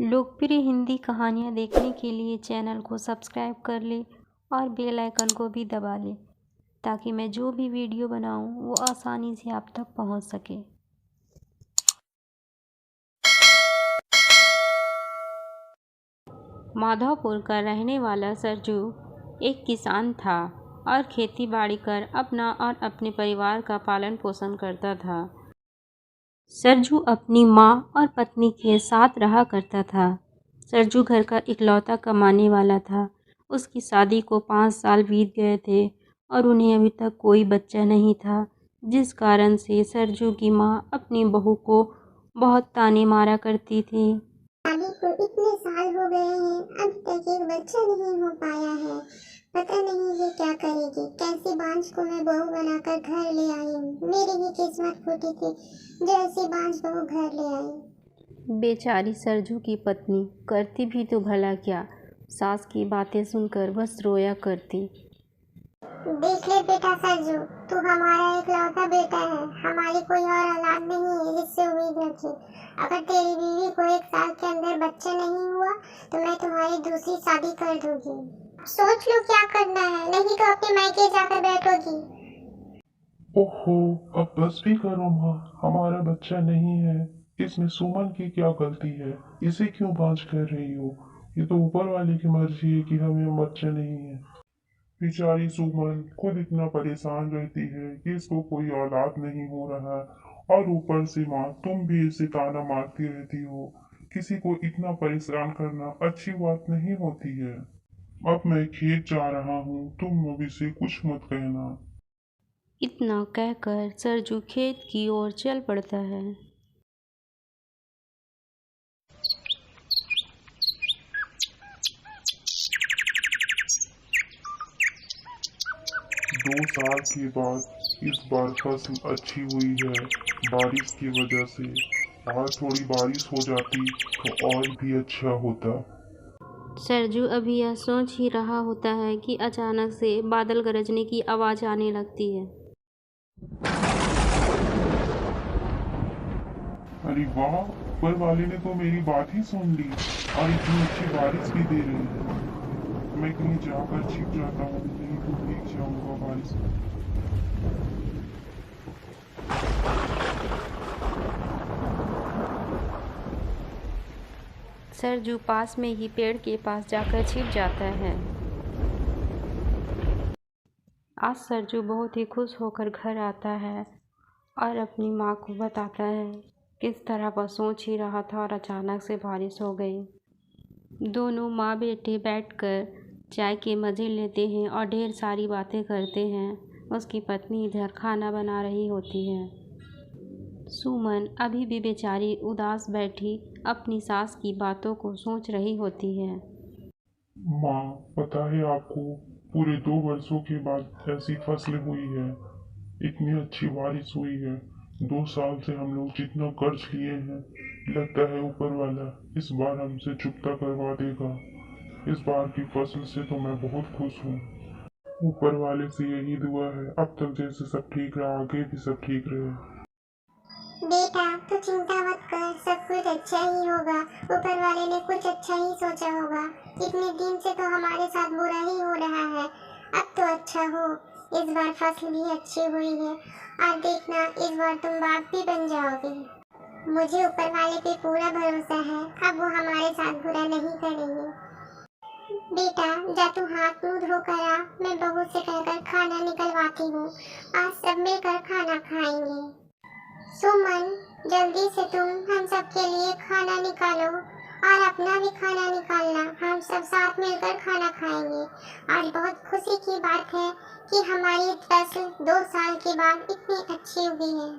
लोकप्रिय हिंदी कहानियाँ देखने के लिए चैनल को सब्सक्राइब कर लें और बेल आइकन को भी दबा लें ताकि मैं जो भी वीडियो बनाऊं वो आसानी से आप तक पहुंच सके। माधवपुर का रहने वाला सरजू एक किसान था और खेती बाड़ी कर अपना और अपने परिवार का पालन पोषण करता था। सरजू अपनी माँ और पत्नी के साथ रहा करता था। सरजू घर का इकलौता कमाने वाला था। उसकी शादी को 5 साल बीत गए थे और उन्हें अभी तक कोई बच्चा नहीं था, जिस कारण से सरजू की माँ अपनी बहू को बहुत ताने मारा करती थी। शादी को इतने साल हो गए हैं, अभी तक एक बच्चा नहीं हो पाया है। पता नहीं ये क्या करेगी। कैसे बांझ को मैं बहू बनाकर घर ले आई हूँ। मेरी ही किस्मत फूटी थी जो ऐसी बांझ बहू घर ले आई। बेचारी सरजू की पत्नी करती भी तो भला क्या, सास की बातें सुनकर बस रोया करती। देख ले बेटा सरजू, तू हमारा इकलौता बेटा है। हमारी कोई और औलाद नहीं है जिससे उम्मीद रखी। अगर तेरी बीवी को 1 साल के अंदर बच्चा नहीं हुआ तो मैं तुम्हारी दूसरी शादी कर दूंगी। सोच लो क्या करना है, नहीं तो अपने मायके जाकर बैठोगी। ओहो, अब बस भी करो माँ, हमारा बच्चा नहीं है। इसमें सुमन की क्या गलती है? इसे क्यों बांझ कर रही हो? ये तो ऊपर वाले की मर्जी है कि हमें बच्चा नहीं है। बेचारी सुमन खुद इतना परेशान रहती है कि इसको कोई औलाद नहीं हो रहा, और ऊपर से माँ तुम भी इसे ताना मारती रहती हो। किसी को इतना परेशान करना अच्छी बात नहीं होती है। अब मैं खेत जा रहा हूँ, तुम अब इसे कुछ मत कहना। इतना कहकर सरजू खेत की ओर चल पड़ता है। 2 साल के बाद इस बार फसल अच्छी हुई है बारिश की वजह से। और थोड़ी बारिश हो जाती तो और भी अच्छा होता। सरजू अभी यह सोच ही रहा होता है कि अचानक से बादल गरजने की आवाज़ आने लगती है। अरे वाह, ऊपर वाले ने तो मेरी बात ही सुन ली और इतनी अच्छी बारिश भी दे रही है। मैं कहीं जाकर छिप जाता हूँ, नहीं तो भीग जाऊंगा बारिश में। सरजू पास में ही पेड़ के पास जाकर छिप जाता है। आज सरजू बहुत ही खुश होकर घर आता है और अपनी माँ को बताता है किस तरह वह सोच ही रहा था और अचानक से बारिश हो गई। दोनों माँ बेटे बैठकर चाय के मज़े लेते हैं और ढेर सारी बातें करते हैं। उसकी पत्नी इधर खाना बना रही होती है। सुमन अभी भी बेचारी उदास बैठी अपनी सास की बातों को सोच रही होती है। माँ, पता है आपको, पूरे 2 वर्षों के बाद ऐसी फसल हुई है, इतनी अच्छी बारिश हुई है। 2 साल से हम लोग जितना कर्ज लिए हैं, लगता है ऊपर वाला इस बार हमसे चुकता करवा देगा। इस बार की फसल से तो मैं बहुत खुश हूँ। ऊपर वाले से यही दुआ है, अब तक जैसे सब ठीक रहा आगे भी सब ठीक रहे। बेटा तू चिंता मत कर, सब कुछ अच्छा ही होगा। ऊपर वाले ने कुछ अच्छा ही सोचा होगा। इतने दिन से तो हमारे साथ बुरा ही हो रहा है, अब तो अच्छा हो। इस बार फसल भी अच्छी हुई है और देखना इस बार तुम बाप भी बन जाओगे। मुझे ऊपर वाले पे पूरा भरोसा है, अब वो हमारे साथ बुरा नहीं करेंगे। बेटा जा तू हाथ मुंह धोकर आ, मैं बहू से कहकर खाना निकलवाती हूँ। आज सब मिलकर खाना खाएंगे। सुमन जल्दी से तुम हम सब के लिए खाना निकालो और अपना भी खाना निकालना। हम सब साथ मिलकर खाना खाएंगे। आज बहुत खुशी की बात है कि हमारी फसल 2 साल के बाद इतनी अच्छी हुई है।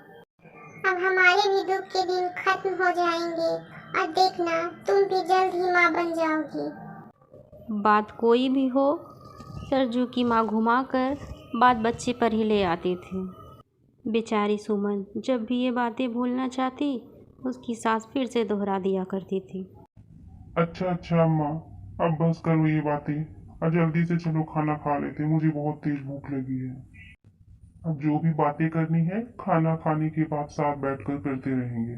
अब हमारे भी दुख के दिन खत्म हो जाएंगे और देखना तुम भी जल्द ही माँ बन जाओगी। बात कोई भी हो, सरजू की माँ घुमाकर बात बच्चे पर ही ले आती थी। बेचारी सुमन जब भी ये बातें भूलना चाहती, उसकी सास फिर से दोहरा दिया करती थी। अच्छा अच्छा अम्मा, अब बस करो ये बातें और जल्दी से चलो खाना खा लेते, मुझे बहुत तेज भूख लगी है। अब जो भी बातें करनी है खाना खाने के बाद साथ बैठकर करते रहेंगे।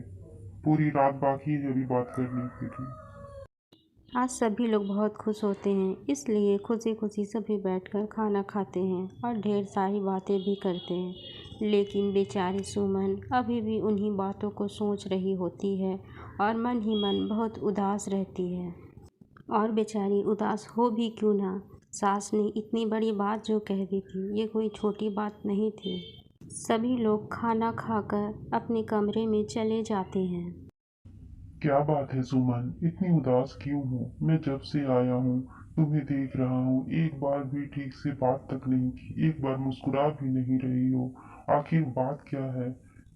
पूरी रात बाकी है अभी बात करने के लिए। आज सभी लोग बहुत खुश होते हैं, इसलिए खुशी खुशी सभी बैठकर खाना खाते हैं और ढेर सारी बातें भी करते हैं। लेकिन बेचारी सुमन अभी भी उन्हीं बातों को सोच रही होती है और मन ही मन बहुत उदास रहती है। और बेचारी उदास हो भी क्यों ना, सास ने इतनी बड़ी बात जो कह दी थी, ये कोई छोटी बात नहीं थी। सभी लोग खाना खाकर अपने कमरे में चले जाते हैं। क्या बात है सुमन, इतनी उदास क्यों हो? मैं जब से आया हूँ तुम्हें देख रहा हूँ, एक बार भी ठीक से बात तक नहीं की, एक बार मुस्कुरा भी नहीं रही हो। आखिर बात क्या है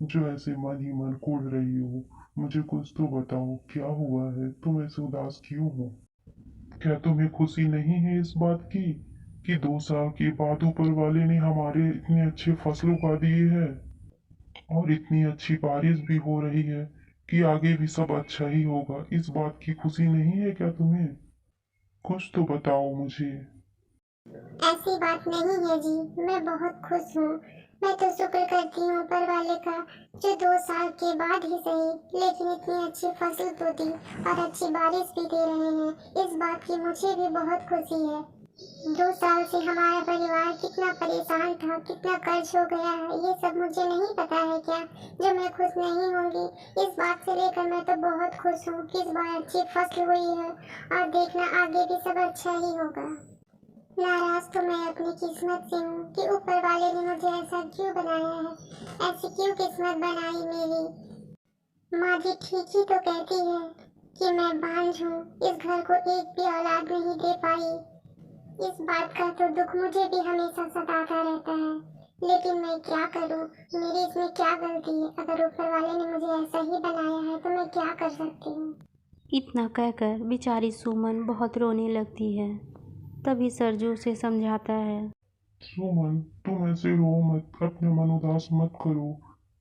जो ऐसे मन ही मन कोड़ रही हो? मुझे कुछ तो बताओ, क्या हुआ है? तुम ऐसे उदास क्यों हो? क्या तुम्हें खुशी नहीं है इस बात की कि 2 साल के बाद ऊपर वाले ने हमारे इतने अच्छे फसल उगा दिए हैं और इतनी अच्छी बारिश भी हो रही है कि आगे भी सब अच्छा ही होगा? इस बात की खुशी नहीं है क्या तुम्हें? कुछ तो बताओ मुझे। ऐसी बात नहीं है जी, मैं बहुत खुश हूँ। मैं तो शुक्र करती हूँ ऊपर वाले का, जो 2 साल के बाद ही सही लेकिन इतनी अच्छी फसल तो दी और अच्छी बारिश भी दे रहे हैं। इस बात की मुझे भी बहुत खुशी है। 2 साल से हमारा परिवार कितना परेशान था, कितना कर्ज हो गया है, ये सब मुझे नहीं पता है क्या, जो मैं खुश नहीं होंगी? इस बात से लेकर मैं तो बहुत खुश हूँ कि इस बार अच्छी फसल हुई है और देखना आगे भी सब अच्छा ही होगा। नाराज तो मैं अपनी किस्मत से हूँ कि ऊपर वाले ने मुझे ऐसा क्यों बनाया है, ऐसी क्यों किस्मत बनाई मेरी। माँ जी ठीक ही तो कहती है कि मैं बांझ हूँ, इस घर को एक भी औलाद नहीं दे पाई। इस बात का तो दुख मुझे भी हमेशा सताता रहता है, लेकिन मैं क्या करूँ, मेरी इसमें क्या गलती है? अगर ऊपर वाले ने मुझे ऐसा ही बनाया है तो मैं क्या कर सकती हूँ। इतना कहकर बेचारी सुमन बहुत रोने लगती है। तभी सरजू उसे समझाता है। सुमन, तुम ऐसे रो मत, अपना मन उदास मत करो।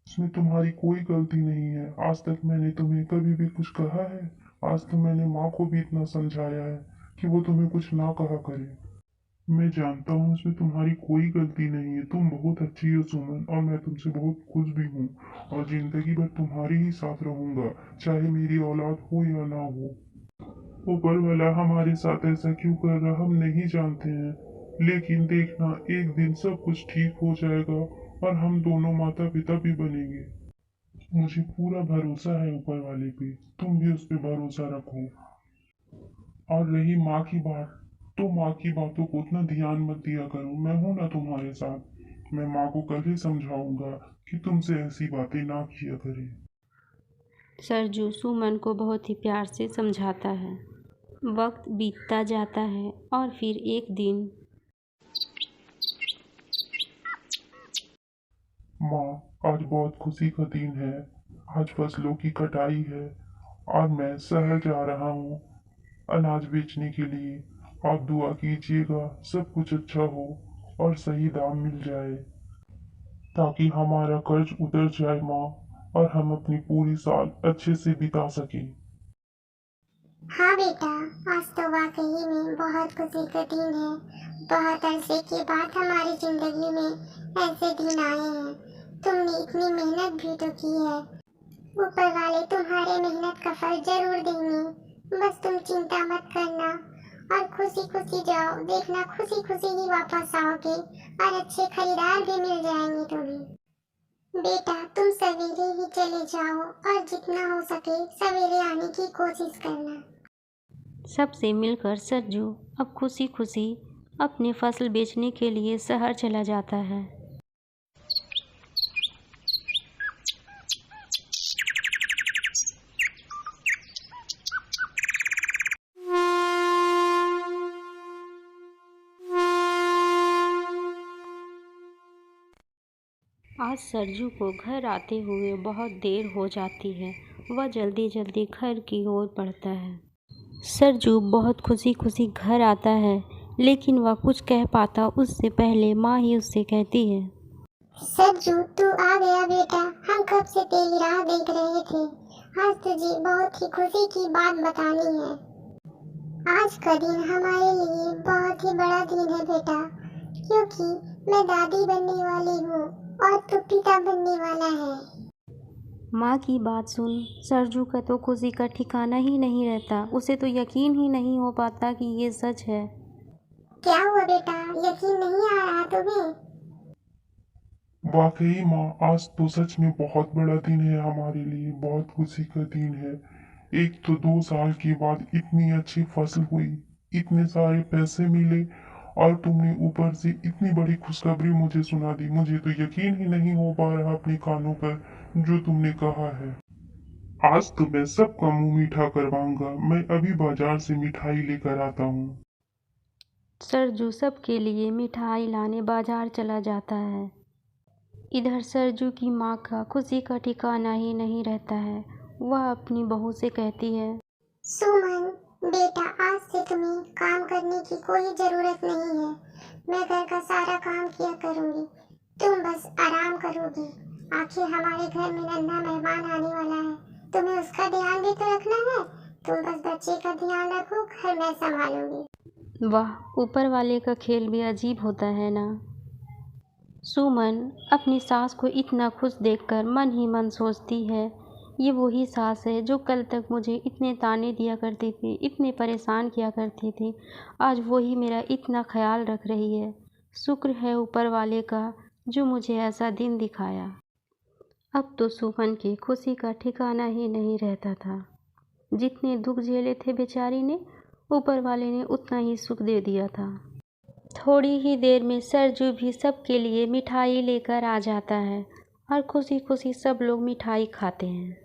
इसमें तुम्हारी कोई गलती नहीं है। आज तक मैंने तुम्हें कभी भी कुछ कहा है? आज तो मैंने माँ को भी इतना समझाया है कि वो तुम्हें कुछ ना कहा करे। मैं जानता हूँ इसमें तुम्हारी कोई गलती नहीं है। तुम बहुत अच्छी हो सुमन, और मैं तुमसे बहुत खुश भी हूँ और जिंदगी भर तुम्हारे ही साथ रहूंगा, चाहे मेरी औलाद हो या ना हो। ऊपर वाला हमारे साथ ऐसा क्यों कर रहा हम नहीं जानते हैं, लेकिन देखना एक दिन सब कुछ ठीक हो जाएगा और हम दोनों माता पिता भी बनेंगे। मुझे पूरा भरोसा है ऊपर वाले पे, तुम भी उस पे भरोसा रखो। और रही माँ की बात, तो माँ की बातों को उतना ध्यान मत दिया करो। मैं हूं ना तुम्हारे साथ। मैं माँ को कल ही समझाऊंगा कि तुमसे ऐसी बातें ना किया करे। सरजू सुमन को बहुत ही प्यार से समझाता है। वक्त बीतता जाता है और फिर एक दिन माँ, आज बहुत खुशी का दिन है। आज फसलों की कटाई है और मैं शहर जा रहा हूँ अनाज बेचने के लिए। आप दुआ कीजिएगा सब कुछ अच्छा हो और सही दाम मिल जाए, ताकि हमारा कर्ज उतर जाए माँ, और हम अपनी पूरी साल अच्छे से बिता सकें। हाँ बेटा, आज तो वाकई में बहुत खुशी का दिन है। बहुत अरसे के बाद हमारी जिंदगी में ऐसे दिन आए हैं। तुमने इतनी मेहनत भी तो की है, ऊपर वाले तुम्हारे मेहनत का फल जरूर देंगे। बस तुम चिंता मत करना और खुशी खुशी जाओ, देखना खुशी खुशी ही वापस आओगे और अच्छे खरीदार भी मिल जाएंगे तुम्हें। बेटा तुम सवेरे ही चले जाओ और जितना हो सके सवेरे आने की कोशिश करना। सबसे मिलकर सरजू अब खुशी खुशी अपनी फसल बेचने के लिए शहर चला जाता है। आज सरजू को घर आते हुए बहुत देर हो जाती है। वह जल्दी जल्दी घर की ओर बढ़ता है। सरजू बहुत खुशी खुशी घर आता है, लेकिन वह कुछ कह पाता उससे पहले माँ ही उससे कहती है। सरजू तू आ गया बेटा, हम कब से तेरी राह देख रहे थे। आज तुझे बहुत ही खुशी की बात बतानी है। आज का दिन हमारे लिए बहुत ही बड़ा दिन है बेटा, क्योंकि मैं दादी बनने वाली हूँ और तू पिता बनने वाला है। माँ की बात सुन सरजू का तो खुशी का ठिकाना ही नहीं रहता। उसे तो यकीन ही नहीं हो पाता कि ये सच है। क्या हुआ बेटा, यकीन नहीं आ रहा तुम्हें? वाकई माँ, आज तो सच में बहुत बड़ा दिन है हमारे लिए, बहुत खुशी का दिन है। एक तो 2 साल के बाद इतनी अच्छी फसल हुई, इतने सारे पैसे मिले, और तुमने ऊपर से इतनी बड़ी खुशखबरी मुझे सुना दी। मुझे तो यकीन ही नहीं हो पा रहा अपने कानों पर जो तुमने कहा है। आज तो मैं सबका मुंह मीठा करवाऊंगा। मैं अभी बाजार से मिठाई लेकर आता हूँ। सरजू सबके लिए मिठाई लाने बाजार चला जाता है। इधर सरजू की माँ का खुशी का ठिकाना ही नहीं रहता है। वह अपनी बहू से कहती है, सुमन बेटा, आज से तुम्हें काम करने की कोई जरूरत नहीं है। मैं घर का सारा काम किया करूंगी, तुम बस आराम करोगी। आखिर हमारे घर में नन्हा मेहमान आने वाला है, तुम्हें उसका ध्यान भी तो रखना है। तुम बस बच्चे का ध्यान रखो, घर मैं संभालूंगी। वाह, ऊपर वाले का खेल भी अजीब होता है ना। सुमन अपनी सास को इतना खुश देखकर मन ही मन सोचती है, ये वही सास है जो कल तक मुझे इतने ताने दिया करती थी, इतने परेशान किया करती थी। आज वही मेरा इतना ख्याल रख रही है। शुक्र है ऊपर वाले का जो मुझे ऐसा दिन दिखाया। अब तो सुमन की खुशी का ठिकाना ही नहीं रहता था। जितने दुख झेले थे बेचारी ने, ऊपर वाले ने उतना ही सुख दे दिया था। थोड़ी ही देर में सरजू भी सबके लिए मिठाई लेकर आ जाता है और खुशी खुशी सब लोग मिठाई खाते हैं।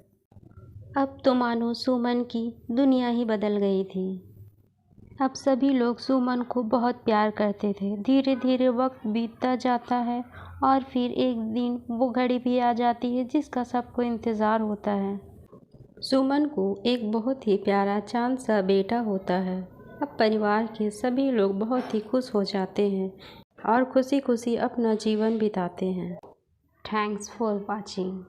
अब तो मानो सुमन की दुनिया ही बदल गई थी। अब सभी लोग सुमन को बहुत प्यार करते थे। धीरे धीरे वक्त बीतता जाता है और फिर एक दिन वो घड़ी भी आ जाती है जिसका सबको इंतज़ार होता है। सुमन को एक बहुत ही प्यारा चांद सा बेटा होता है। अब परिवार के सभी लोग बहुत ही खुश हो जाते हैं और खुशी खुशी अपना जीवन बिताते हैं। Thanks for watching.